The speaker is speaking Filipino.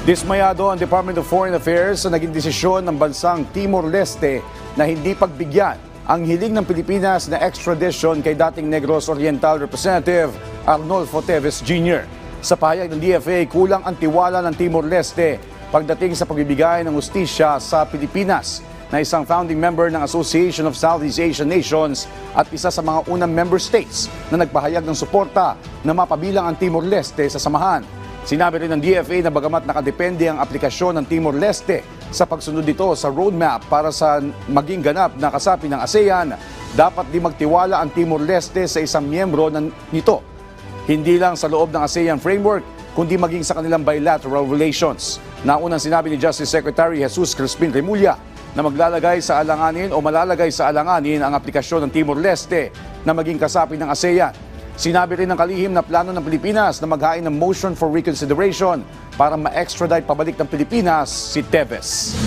Dismayado ang Department of Foreign Affairs sa naging desisyon ng bansang Timor-Leste na hindi pagbigyan ang hiling ng Pilipinas na extradition kay dating Negros Oriental Representative Arnolfo Teves Jr. Sa pahayag ng DFA, kulang ang tiwala ng Timor-Leste pagdating sa pagbibigay ng hustisya sa Pilipinas na isang founding member ng Association of Southeast Asian Nations at isa sa mga unang member states na nagpahayag ng suporta na mapabilang ang Timor-Leste sa samahan. Sinabi rin ng DFA na bagamat nakadepende ang aplikasyon ng Timor-Leste sa pagsunod nito sa roadmap para sa maging ganap na kasapi ng ASEAN, dapat di magtiwala ang Timor-Leste sa isang miyembro nito. Hindi lang sa loob ng ASEAN framework, kundi maging sa kanilang bilateral relations. Naunang sinabi ni Justice Secretary Jesus Crispin Remulla na maglalagay sa alanganin o malalagay sa alanganin ang aplikasyon ng Timor-Leste na maging kasapi ng ASEAN. Sinabi rin ng kalihim na plano ng Pilipinas na maghain ng motion for reconsideration para ma-extradite pabalik ng Pilipinas si Teves.